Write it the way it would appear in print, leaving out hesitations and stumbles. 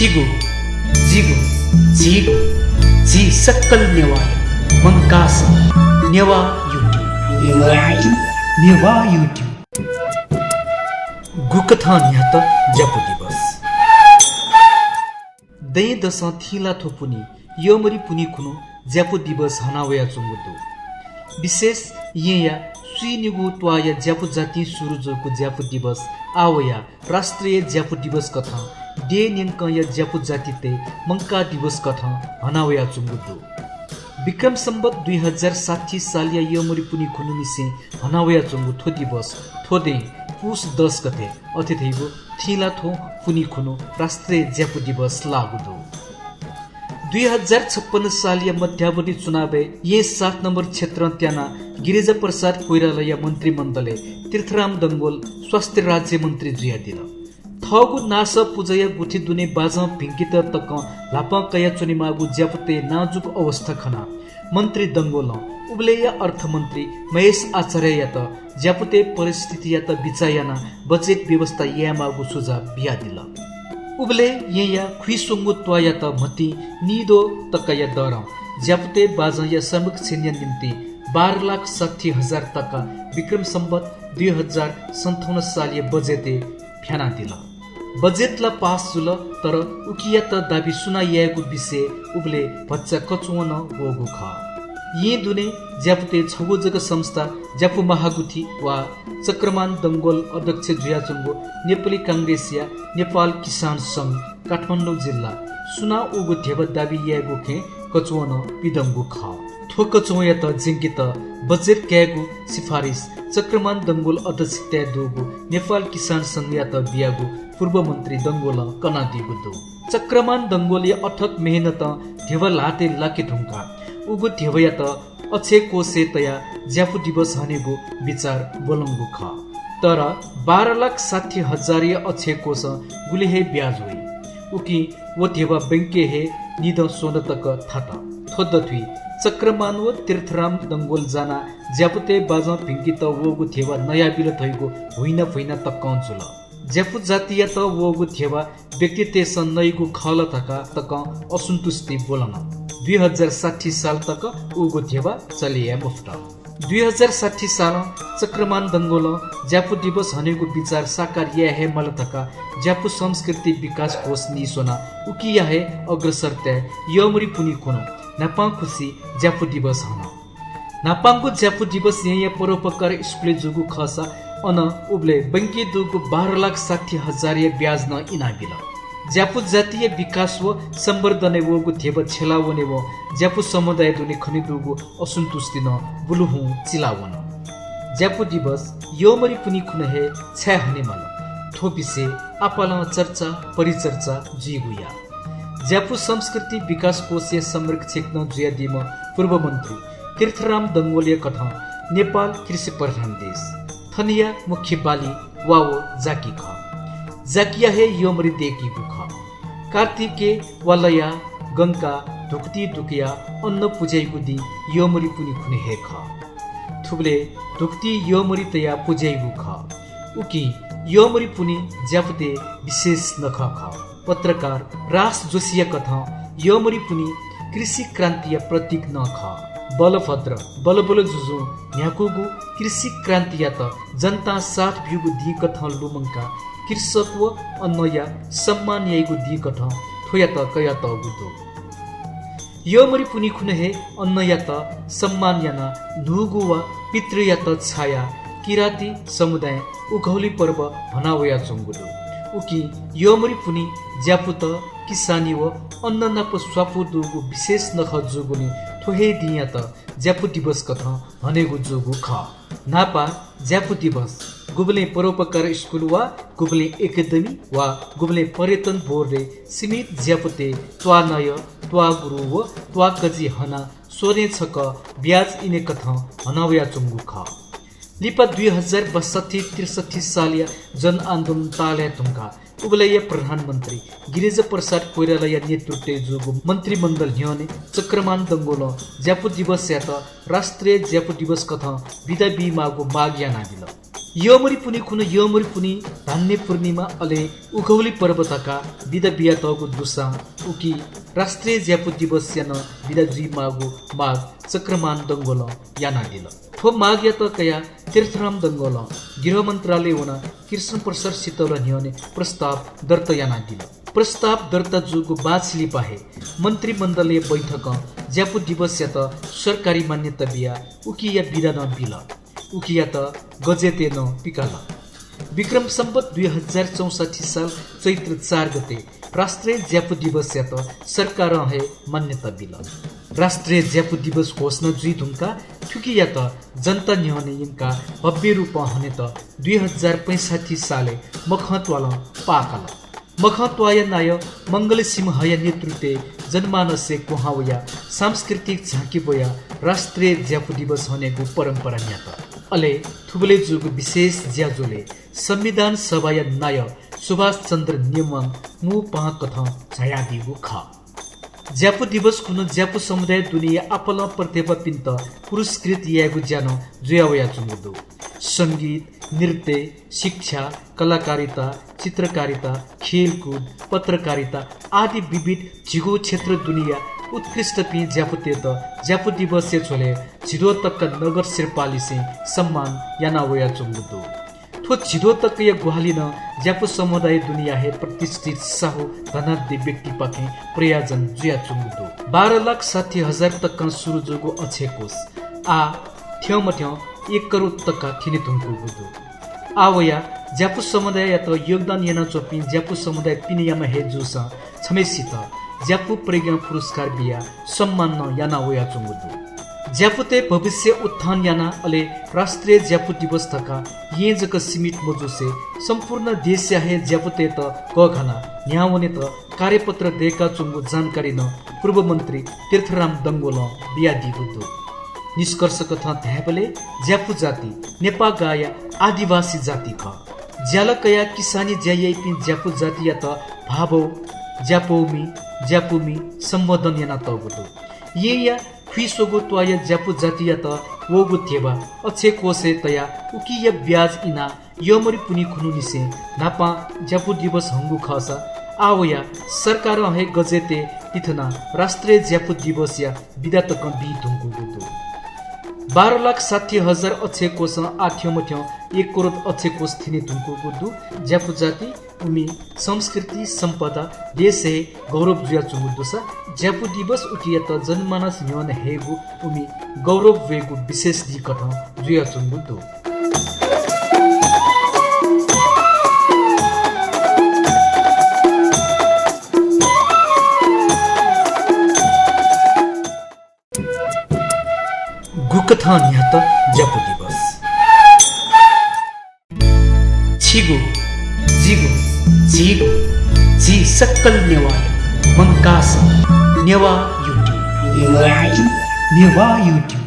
छिगु जिगु झिगु झी सक्कल नेवाय मंकास नेवा युट्युब गुकथा न्यात जपु दिवस दै दशा थिला थोपुनी योमरी पुनी खुनु ज्यापु दिवस हनावया चुंगुदु विशेष येया सुइनिगु त्वाया ज्यापु जाति सुरुजोको ज्यापु दिवस आवया राष्ट्रिय ज्यापु दिवस कथा डे न्यंकया ज्यापु जातिते मंका दिवस कथा हनावया चुंगुदु विक्रम संवत 2060 सालिया योमरी पुनी खुनु निसे हनावया चुंगु थो दिवस थोदे पुष 10 गते अतिथिगु थिला थो पुनी खुनु राष्ट्रिय ज्यापु दिवस लागुदु 2056 सालिया मध्यावधि चुनाव ये 7 नंबर क्षेत्र त्याना गिरिजा प्रसाद कोइराला मन्त्रीमण्डलले तीर्थराम दंगोल स्वास्थ्य राज्य मन्त्री जुया दिल थगु नास पुजया गुठी दुने बाजा भिंकित तक लापा कया चुनिमागु ज्यापते नाजुक अवस्था खना मन्त्री दंगोल उबलेया अर्थमन्त्री महेश आचार्य यात ज्यापते परिस्थिति यात बिचायाना बजेट व्यवस्था यामागु सुझाव बिया दिल उबले या खुइसुंगु त्वाया त मती निदो तकया दर ज्यापते बाजा श्रमिक सैन्य निम्ति 12,60,000 तक विक्रम संवत 2057 सालिय बजेटे फ्याना दिल बजेटला पास जुल तर उकिया त दाबी सुनाइएको विषय उबले भच्चा कचुवन होगु ख ये दुने ज्यापते छगु जग संस्था ज्यापु महागुठी वा चक्रमान दंगोल अध्यक्ष जुयाचुंगो नेपाली कांग्रेसिया नेपाल किसान संघ काठमाडौँ जिल्ला सुना उगु धेव दाबी यागु खे कचुवन पिदंगु ख थो कचुया त जिंकित बजेट क्यागु सिफारिस चक्रमान दंगोल अध्यक्ष त्या दुगु नेपाल किसान संघ या त बियागु पूर्व मन्त्री दंगोल कना दिगु चक्रमान दंगोल अथक मेहनत धेव लाते लाके ढुंका उगु धेवया त अछे कोसे तया ज्यापु दिवस हनेगु विचार बोलंगु ख तर 12,60,000 अछे कोस गुलिहे ब्याज होई उकी वो धेवा बैंके हे निद सोन तक थाता थोदथुई चक्रमान व तीर्थराम दंगोल जाना ज्यापुते बाजा भिंकित वोगु धेवा नया बिल थइगु होइन फैना तक जुल ज्यापु जातीय त वोगु धेवा व्यक्तिते सन्नइगु खल थका तक असन्तुष्टि बोलन 2060 साल तक उगु धेवा चलिया मुफ्त 2060 साल चक्रमान दंगोल ज्यापु दिवस हनेगु विचार साकार या हे मल थका ज्यापु संस्कृति विकास कोष निसोना उकिया हे अग्रसर ते योमरी पुनी खुनु नापाङ खुसी ज्यापु दिवस हन नापाङको ज्यापु दिवस यहाँ परोपकार स्कुले जुगु खसा अन उबले बैंके दुगु 12,60,000 ब्याज न इनाबिल ज्यापु जातीय विकास व संवर्धन वोगु धेव छेलावने व ज्यापु समुदाय दुने खनिदुगु असन्तुष्टि न बुलुहु चिलावन ज्यापु दिवस योमरी पुनी खुनहे छ्या हने मल थो विषय आपाला चर्चा परिचर्चा जिगुया ज्यापु संस्कृति विकास कोषीय संरक्षक न जुया दिम पूर्व मन्त्री तीर्थराम दंगोलिया कथा नेपाल कृषि प्रधान देश थनिया मुख्य बाली वावो जाकी ख जाकिया हे योमरी देखी गुख कार्तिके वलया गंगा धुक्ती दुकिया अन्न पुजैगु दि योमरी पुनी खुने हे ख थुबले धुक्ती योमरी तया पुजैगु ख उकी योमरी पुनी ज्यापते विशेष नख ख पत्रकार रास जोशिया कथा योमरी पुनी कृषि क्रान्तिय प्रतीक न ख बलभद्र बलबल जुजु न्याकुगु कृषि क्रान्तिया त जनता साथ भ्युगु दि कथा लुमंका कृषक व अन्नया सम्मान याइगु दि कथा थोया त कया त गुदो योमरी पुनी खुनहे अन्नया त सम्मान याना नुगु वा पितृया त छाया किराती समुदाय उघौली पर्व भनावया चंगुदो उकी योमरी पुनी ज्यापुत किसानी व अन्न नाप स्वापु दुगु विशेष नख जुगुनी थोहे दिया त ज्यापु दिवस कथा हनेगु जुगु ख नापा ज्यापु दिवस गुबले परोपकार स्कुल वा गुबले एकाडेमी वा गुबले पर्यटन बोर्डले सीमित ज्यापुते त्वा नय त्वा गुरु व त्वा कजी हना सोने छक ब्याज इने कथा हनावया चुंगु ख लिपा 2062-63 सालिया जन आन्दोलन ताले तुमका उबलय प्रधानमंत्री गिरिजा प्रसाद कोइराला नेतृत्व जोगो मंत्रिमंडल ह्योने चक्रमान दंगोल ज्यापु दिवस यात राष्ट्रिय ज्यापु दिवस कथा विदा बिमागो माग याना दिल यमरी पुनि खुन यमरी पुनि धान्य पूर्णिमा अले उखौली पर्वतका विदा बिया तगो दुसा उकी राष्ट्रिय ज्यापु दिवस यान विदा जी मागो माग चक्रमान दंगोल याना दिल थो माग यात कया तीर्थराम दंगोल गृह मंत्रालय होना कृष्ण प्रसाद सितौल न्योने प्रस्ताव दर्ता याना दिल प्रस्ताव दर्ता जुगो बाछली पाहे मंत्रिमंडलीय बैठक ज्यापु दिवस यात सरकारी मान्यता बिया उकी या विदा न बिल उकिया त गजेते न पिकाला विक्रम सम्वत 2064 साल चैत्र 4 गते राष्ट्रिय ज्यापु दिवस यात सरकार है मान्यता बिल राष्ट्रिय ज्यापु दिवस घोषणा जुई धुमका ठुकिया त जनता न्यहने इनका भव्य रूप हने त 2065 साले मखतवाला पाकाला मखतवाया नाय मंगल सिंहया नेतृत्व जनमानसे कुहावया सांस्कृतिक झाँकी बोया राष्ट्रिय ज्यापु दिवस हनेको परम्परा न्यात अले थुबले जुग विशेष ज्याजोले संविधान सभाया नाय सुभाष चन्द्र नेवाङ मु पह कथा छयादिगो ख ज्यापु दिवस कुन ज्यापु समुदाय दुनिया आपल प्रतिभा पिन्त पुरस्कृत यागु ज्यान जुयावया जुमुदो संगीत नृत्य शिक्षा कलाकारिता चित्रकारिता खेलकुद पत्रकारिता आदि विविध झिगो क्षेत्र दुनिया उत्कृष्ट पि ज्यापुते त ज्यापु दिवस छोले झिडो तक नगर शेर्पाली से सम्मान यानावया चुङ्गुदो थो झिडो तक या गुहालिन ज्यापु समुदाय दुनिया है प्रतिष्ठित साहु धनाढ्य व्यक्ति पाखे प्रयोजन जुया चुङ्गुदो 12,60,000 तक सुरु जोगो अच्छे कोष आ थ्यौम थ्यौ 1 करोड़ तक थिने तुङ्गुदो आवया ज्यापु समुदाय या त योगदान याना चोपि ज्यापु समुदाय पिनियामा हे जुसा छमेसित ज्यापु प्रज्ञा पुरस्कार बिया सम्मान न याना वया चुङ्गुदो ज्यापुते भविष्य उत्थान याना अले राष्ट्रिय ज्यापु दिवस तका ये जक सीमित मजुसे संपूर्ण देश है ज्यापुते त कघना न्यावने त कार्यपत्र देका चुङ्गु जानकारी न पूर्व मन्त्री तीर्थराम दंगोल बिया दिगुदो निष्कर्ष कथा ध्याबले ज्यापु जाति नेपा गाया आदिवासी जाति ख ज्यालकया किसानी ज्यायै पिन ज्यापु जाति या त भाबो ज्यापुमी सम्बोधन याना तगुदो ये या खुइसोगो त्वाया ज्यापु जाति या त वोगु थेबा अच्छे कोसे तया उकी या ब्याज इना यमरी पुनि खुनु निसे नापा ज्यापु दिवस हंगु खसा आवया सरकार है गजेते तिथना राष्ट्रिय ज्यापु दिवस या विदा तक बि धुङ्गुदो 12,60,000 अच्छे कोष आठ्यो मथ्यो 1 करोड़ अच्छे कोष थिने धुङ्गुदो ज्यापु जाति उमी संस्कृति सम्पदा देश है गौरव जुया चुमुदोसा ज्यापु दिवस उकिया त जनमानस न्योन हेगु उमी गौरव वेगु विशेष दि कथा जुया चुमुदो गुकथा न्यात ज्यापु दिवस छिगु जिगु जीगु जी सक्कल नेवाय मंकास नेवा युट्युब